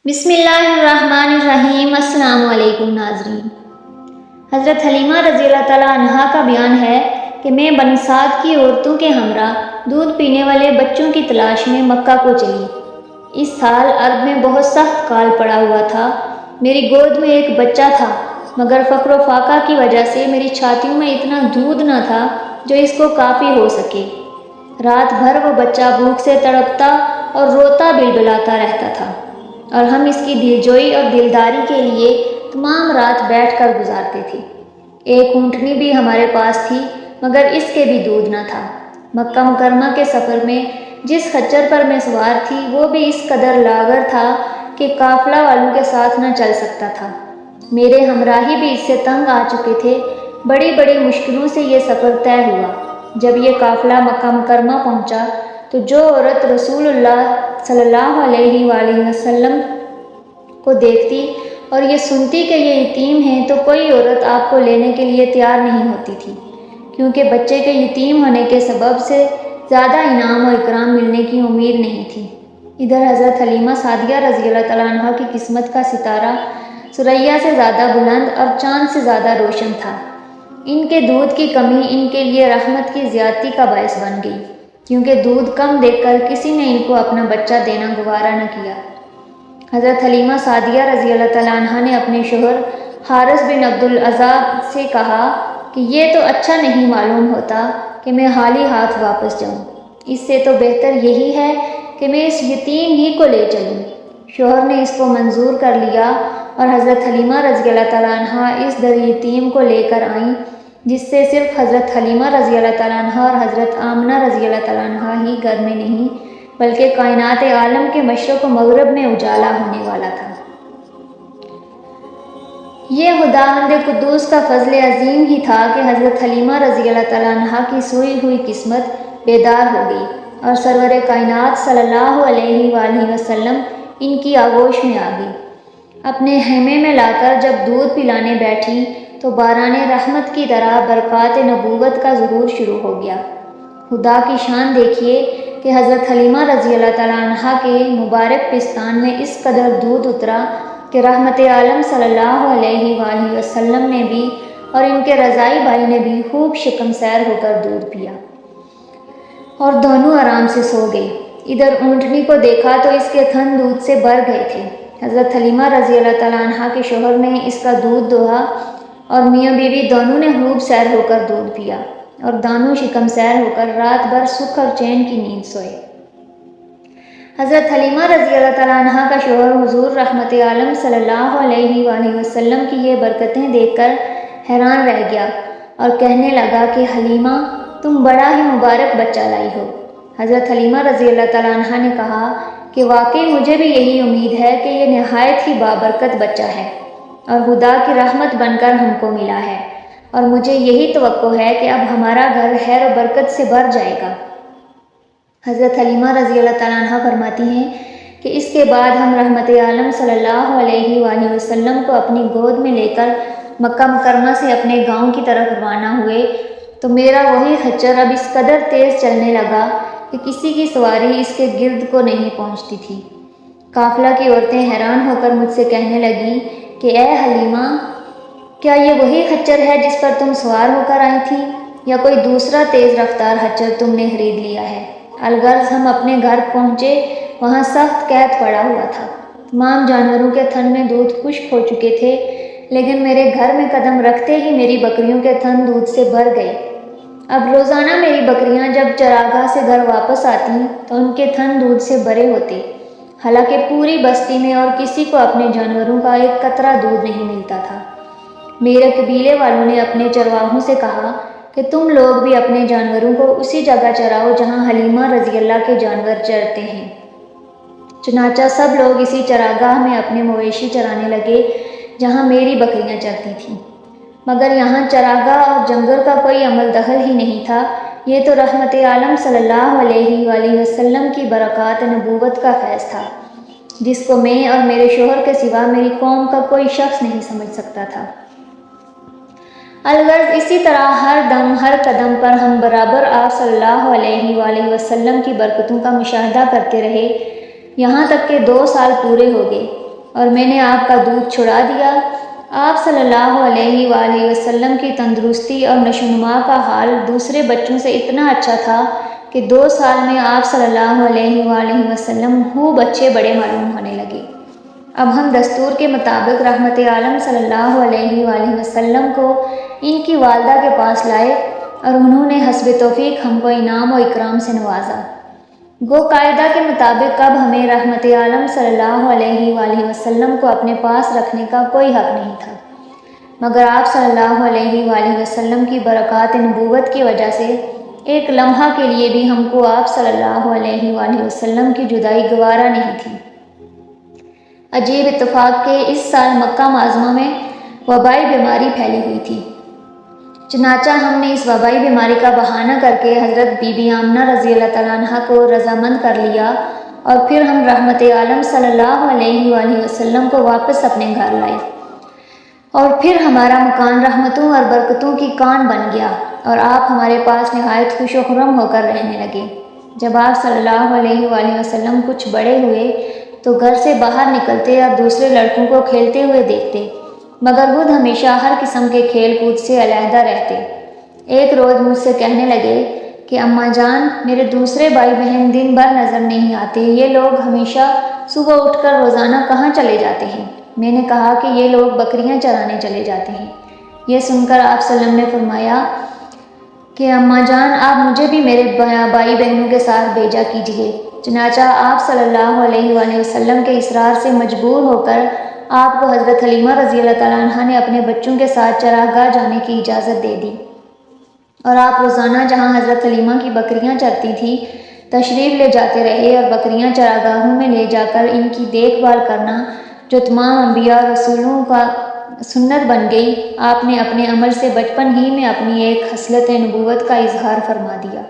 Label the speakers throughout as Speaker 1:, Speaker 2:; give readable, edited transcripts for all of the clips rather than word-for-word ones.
Speaker 1: بسم اللہ الرحمن الرحیم۔ السلام علیکم ناظرین۔ حضرت حلیمہ رضی اللہ تعالیٰ عنہا کا بیان ہے کہ میں بنی سعد کی عورتوں کے ہمراہ دودھ پینے والے بچوں کی تلاش میں مکہ کو چلی۔ اس سال عرب میں بہت سخت کال پڑا ہوا تھا۔ میری گود میں ایک بچہ تھا، مگر فقر و فاقہ کی وجہ سے میری چھاتیوں میں اتنا دودھ نہ تھا جو اس کو کافی ہو سکے۔ رات بھر وہ بچہ بھوک سے تڑپتا اور روتا بلبلاتا رہتا تھا، اور ہم اس کی دلجوئی اور دلداری کے لیے تمام رات بیٹھ کر گزارتے تھے۔ ایک اونٹنی بھی ہمارے پاس تھی، مگر اس کے بھی دودھ نہ تھا۔ مکہ مکرمہ کے سفر میں جس خچر پر میں سوار تھی وہ بھی اس قدر لاغر تھا کہ قافلہ والوں کے ساتھ نہ چل سکتا تھا۔ میرے ہمراہی بھی اس سے تنگ آ چکے تھے۔ بڑی بڑی مشکلوں سے یہ سفر طے ہوا۔ جب یہ قافلہ مکہ مکرمہ پہنچا تو جو عورت رسول اللہ صلی اللہ علیہ وآلہ وسلم کو دیکھتی اور یہ سنتی کہ یہ یتیم ہیں تو کوئی عورت آپ کو لینے کے لیے تیار نہیں ہوتی تھی، کیونکہ بچے کے یتیم ہونے کے سبب سے زیادہ انعام و اکرام ملنے کی امید نہیں تھی۔ ادھر حضرت حلیمہ سعدیہ رضی اللہ تعالیٰ عنہ کی قسمت کا ستارہ ثریا سے زیادہ بلند اور چاند سے زیادہ روشن تھا۔ ان کے دودھ کی کمی ان کے لیے رحمت کی زیادتی کا باعث بن گئی، کیونکہ دودھ کم دیکھ کر کسی نے ان کو اپنا بچہ دینا گوارا نہ کیا۔ حضرت حلیمہ سعدیہ رضی اللہ تعالیٰ عنہ نے اپنے شوہر حارث بن عبد العزیٰ سے کہا کہ یہ تو اچھا نہیں معلوم ہوتا کہ میں خالی ہاتھ واپس جاؤں، اس سے تو بہتر یہی ہے کہ میں اس یتیم ہی کو لے چلوں۔ شوہر نے اس کو منظور کر لیا اور حضرت حلیمہ رضی اللہ تعالیٰ عنہ اس در یتیم کو لے کر آئیں، جس سے صرف حضرت حلیمہ رضی اللہ تعالیٰ عنہ اور حضرت آمنہ رضی اللہ تعالیٰ عنہ ہی گھر میں نہیں بلکہ کائنات عالم کے مشرق و مغرب میں اجالا ہونے والا تھا۔ یہ خداوند قدوس کا فضل عظیم ہی تھا کہ حضرت حلیمہ رضی اللہ تعالیٰ عنہ کی سوئی ہوئی قسمت بیدار ہو گئی اور سرور کائنات صلی اللہ علیہ وآلہ وسلم ان کی آغوش میں آ گئی۔ اپنے خیمے میں لا کر جب دودھ پلانے بیٹھی تو باران رحمت کی طرح برکات نبوت کا ظہور شروع ہو گیا۔ خدا کی شان دیکھیے کہ حضرت حلیمہ رضی اللہ تعالیٰ عنہ کے مبارک پستان میں اس قدر دودھ اترا کہ رحمت عالم صلی اللہ علیہ وآلہ وسلم نے بھی اور ان کے رضائی بھائی نے بھی خوب شکم سیر ہو کر دودھ پیا اور دونوں آرام سے سو گئے۔ ادھر اونٹنی کو دیکھا تو اس کے تھن دودھ سے بھر گئے تھے۔ حضرت حلیمہ رضی اللہ تعالیٰ عنہ کے شوہر نے اس کا دودھ دوہا اور میاں بیوی دونوں نے خوب سیر ہو کر دودھ پیا اور دونوں شکم سیر ہو کر رات بھر سکھ اور چین کی نیند سوئے۔ حضرت حلیمہ رضی اللہ تعالیٰ عنہ کا شوہر حضور رحمت عالم صلی اللہ علیہ وآلہ وسلم کی یہ برکتیں دیکھ کر حیران رہ گیا اور کہنے لگا کہ حلیمہ تم بڑا ہی مبارک بچہ لائی ہو۔ حضرت حلیمہ رضی اللہ تعالیٰ عنہ نے کہا کہ واقعی مجھے بھی یہی امید ہے کہ یہ نہایت ہی بابرکت بچہ ہے اور خدا کی رحمت بن کر ہم کو ملا ہے، اور مجھے یہی توقع ہے کہ اب ہمارا گھر خیر و برکت سے بھر جائے گا۔ حضرت حلیمہ رضی اللہ تعالیٰ عنہ فرماتی ہیں کہ اس کے بعد ہم رحمت عالم صلی اللہ علیہ وآلہ وسلم کو اپنی گود میں لے کر مکہ مکرمہ سے اپنے گاؤں کی طرف روانہ ہوئے تو میرا وہی خچر اب اس قدر تیز چلنے لگا کہ کسی کی سواری اس کے گرد کو نہیں پہنچتی تھی۔ قافلہ کی عورتیں حیران ہو کر مجھ سے کہنے لگیں کہ اے حلیمہ، کیا یہ وہی خچر ہے جس پر تم سوار ہو کر آئی تھی، یا کوئی دوسرا تیز رفتار خچر تم نے خرید لیا ہے؟ الغرض ہم اپنے گھر پہنچے، وہاں سخت قحط پڑا ہوا تھا۔ تمام جانوروں کے تھن میں دودھ خشک ہو چکے تھے، لیکن میرے گھر میں قدم رکھتے ہی میری بکریوں کے تھن دودھ سے بھر گئے۔ اب روزانہ میری بکریاں جب چراگاہ سے گھر واپس آتی تو ان کے تھن دودھ سے بھرے ہوتے، حالانکہ پوری بستی میں اور کسی کو اپنے جانوروں کا ایک قطرہ دودھ نہیں ملتا تھا۔ میرے قبیلے والوں نے اپنے چرواہوں سے کہا کہ تم لوگ بھی اپنے جانوروں کو اسی جگہ چراؤ جہاں حلیمہ رضی اللہ کے جانور چرتے ہیں۔ چنانچہ سب لوگ اسی چراگاہ میں اپنے مویشی چرانے لگے جہاں میری بکریاں چرتی تھیں، مگر یہاں چراگاہ اور جنگل کا کوئی عمل دخل ہی نہیں تھا۔ یہ تو رحمت عالم صلی اللہ علیہ وآلہ وسلم کی برکات نبوت کا فیض تھا، جس کو میں اور میرے شوہر کے سوا میری قوم کا کوئی شخص نہیں سمجھ سکتا تھا۔ الغرض اسی طرح ہر دم ہر قدم پر ہم برابر آپ صلی اللہ علیہ وآلہ وسلم کی برکتوں کا مشاہدہ کرتے رہے، یہاں تک کہ 2 سال پورے ہو گئے۔ اور میں نے آپ کا دودھ چھڑا دیا۔ آپ صلی اللہ علیہ وآلہ وسلم کی تندرستی اور نشو و نما کا حال دوسرے بچوں سے اتنا اچھا تھا کہ 2 سال میں آپ صلی اللہ علیہ وآلہ وسلم بچے بڑے معلوم ہونے لگے۔ اب ہم دستور کے مطابق رحمت عالم صلی اللہ علیہ وآلہ وسلم کو ان کی والدہ کے پاس لائے اور انہوں نے حسب توفیق ہم کو انعام و اکرام سے نوازا۔ گو قاعدہ کے مطابق اب ہمیں رحمت عالم صلی اللہ علیہ وآلہ وسلم کو اپنے پاس رکھنے کا کوئی حق نہیں تھا، مگر آپ صلی اللہ علیہ وآلہ وسلم کی برکات نبوت کی وجہ سے ایک لمحہ کے لیے بھی ہم کو آپ صلی اللہ علیہ وآلہ وسلم کی جدائی گوارا نہیں تھی۔ عجیب اتفاق کہ اس سال مکہ معظمہ میں وبائی بیماری پھیلی ہوئی تھی، چنانچہ ہم نے اس وبائی بیماری کا بہانہ کر کے حضرت بی بی آمنہ رضی اللہ تعالیٰ عنہ کو رضامند کر لیا اور پھر ہم رحمت عالم صلی اللہ علیہ وآلہ وسلم کو واپس اپنے گھر لائے، اور پھر ہمارا مکان رحمتوں اور برکتوں کی کان بن گیا اور آپ ہمارے پاس نہایت خوش و خرم ہو کر رہنے لگے۔ جب آپ صلی اللہ علیہ وآلہ وسلم کچھ بڑے ہوئے تو گھر سے باہر نکلتے اور دوسرے لڑکوں کو کھیلتے ہوئے دیکھتے، مگر خود ہمیشہ ہر قسم کے کھیل کود سے علیحدہ رہتے۔ ایک روز مجھ سے کہنے لگے کہ اماں جان، میرے دوسرے بھائی بہن دن بھر نظر نہیں آتے، یہ لوگ ہمیشہ صبح اٹھ کر روزانہ کہاں چلے جاتے ہیں؟ میں نے کہا کہ یہ لوگ بکریاں چرانے چلے جاتے ہیں۔ یہ سن کر آپ صلی اللہ علیہ وسلم نے فرمایا کہ اماں جان، آپ مجھے بھی میرے بھائی بہنوں کے ساتھ بھیجا کیجیے۔ چنانچہ آپ صلی اللہ علیہ وآلہ وسلم کے اصرار سے مجبور ہو کر آپ کو حضرت حلیمہ رضی اللہ تعالیٰ عنہ نے اپنے بچوں کے ساتھ چراگاہ جانے کی اجازت دے دی، اور آپ روزانہ جہاں حضرت حلیمہ کی بکریاں چرتی تھیں تشریف لے جاتے رہے، اور بکریاں چراگاہوں میں لے جا کر ان کی دیکھ بھال کرنا جو تمام انبیاء اور رسولوں کا سنت بن گئی، آپ نے اپنے عمل سے بچپن ہی میں اپنی ایک خصلت نبوت کا اظہار فرما دیا۔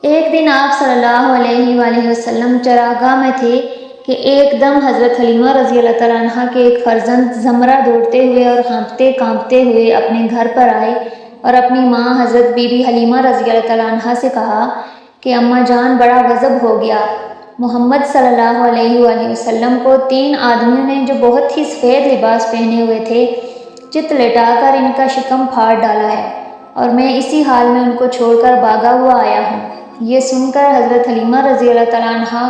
Speaker 1: ایک دن آپ صلی اللہ علیہ وآلہ وسلم چراگاہ میں تھے کہ ایک دم حضرت حلیمہ رضی اللہ تعالیٰ عنہ کے ایک فرزند زمرہ دوڑتے ہوئے اور ہانپتے کانپتے ہوئے اپنے گھر پر آئے اور اپنی ماں حضرت بی بی حلیمہ رضی اللہ تعالیٰ عنہ سے کہا کہ اماں جان، بڑا غضب ہو گیا، محمد صلی اللہ علیہ وآلہ وسلم کو 3 آدمیوں نے جو بہت ہی سفید لباس پہنے ہوئے تھے چت لٹا کر ان کا شکم پھاڑ ڈالا ہے، اور میں اسی حال میں ان کو چھوڑ کر بھاگا ہوا آیا ہوں۔ یہ سن کر حضرت حلیمہ رضی اللہ تعالیٰ عنہ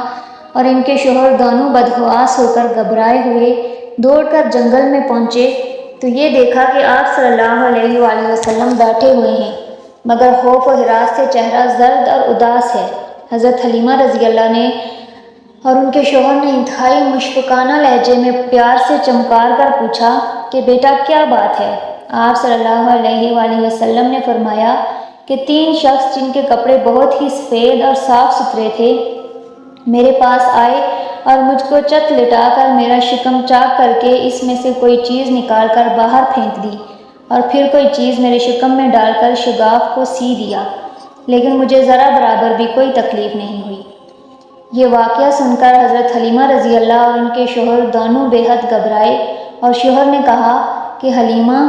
Speaker 1: اور ان کے شوہر دونوں بدحواس ہو کر گھبرائے ہوئے دوڑ کر جنگل میں پہنچے تو یہ دیکھا کہ آپ صلی اللہ علیہ وآلہ وسلم بیٹھے ہوئے ہیں، مگر خوف و ہراس سے چہرہ زرد اور اداس ہے۔ حضرت حلیمہ رضی اللہ نے اور ان کے شوہر نے انتہائی مشفقانہ لہجے میں پیار سے چمکار کر پوچھا کہ بیٹا کیا بات ہے؟ آپ صلی اللہ علیہ وآلہ وسلم نے فرمایا کہ 3 شخص جن کے کپڑے بہت ہی سفید اور صاف ستھرے تھے میرے پاس آئے اور مجھ کو چت لٹا کر میرا شکم چاک کر کے اس میں سے کوئی چیز نکال کر باہر پھینک دی، اور پھر کوئی چیز میرے شکم میں ڈال کر شگاف کو سی دیا، لیکن مجھے ذرا برابر بھی کوئی تکلیف نہیں ہوئی۔ یہ واقعہ سن کر حضرت حلیمہ رضی اللہ اور ان کے شوہر دونوں بے حد گھبرائے، اور شوہر نے کہا کہ حلیمہ،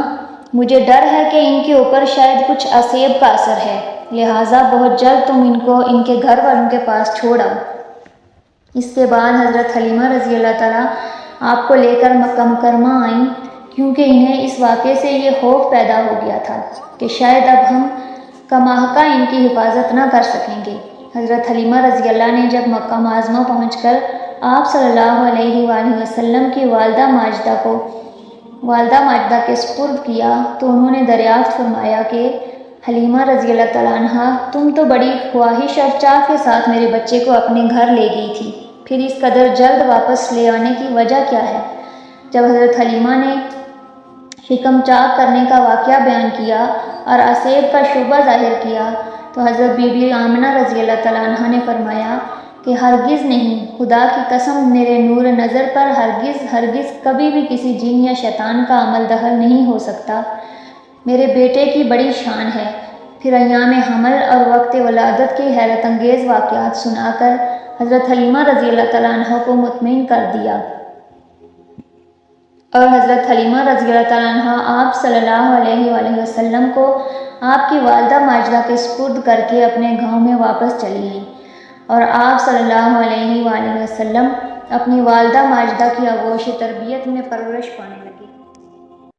Speaker 1: مجھے ڈر ہے کہ ان کے اوپر شاید کچھ عصیب کا اثر ہے، لہٰذا بہت جلد تم ان کو ان کے گھر والوں کے پاس چھوڑ آؤ۔ اس کے بعد حضرت حلیمہ رضی اللہ تعالیٰ آپ کو لے کر مکہ مکرمہ آئیں، کیونکہ انہیں اس واقعے سے یہ خوف پیدا ہو گیا تھا کہ شاید اب ہم کماحقہ ان کی حفاظت نہ کر سکیں گے۔ حضرت حلیمہ رضی اللہ نے جب مکہ معظمہ پہنچ کر آپ صلی اللہ علیہ وآلہ وسلم کی والدہ ماجدہ کے سپرد کیا تو انہوں نے دریافت فرمایا کہ حلیمہ رضی اللہ تعالیٰ عنہ، تم تو بڑی خواہش اور چاہ کے ساتھ میرے بچے کو اپنے گھر لے گئی تھی، پھر اس قدر جلد واپس لے آنے کی وجہ کیا ہے؟ جب حضرت حلیمہ نے شکم چاک کرنے کا واقعہ بیان کیا اور عصیب کا شبہ ظاہر کیا تو حضرت بی بی آمنہ رضی اللہ تعالیٰ عنہ نے فرمایا کہ ہرگز نہیں، خدا کی قسم، میرے نور نظر پر ہرگز کبھی بھی کسی جن یا شیطان کا عمل دخل نہیں ہو سکتا۔ میرے بیٹے کی بڑی شان ہے۔ پھر ایام حمل اور وقت ولادت کے حیرت انگیز واقعات سنا کر حضرت حلیمہ رضی اللہ تعالیٰ عنہ کو مطمئن کر دیا، اور حضرت حلیمہ رضی اللہ تعالیٰ عنہ آپ صلی اللہ علیہ وآلہ وسلم کو آپ کی والدہ ماجدہ کے سپرد کر کے اپنے گاؤں میں واپس چلی گئیں، اور آپ صلی اللہ علیہ وآلہ وسلم اپنی والدہ ماجدہ کی آغوش تربیت میں پرورش پانے لگے۔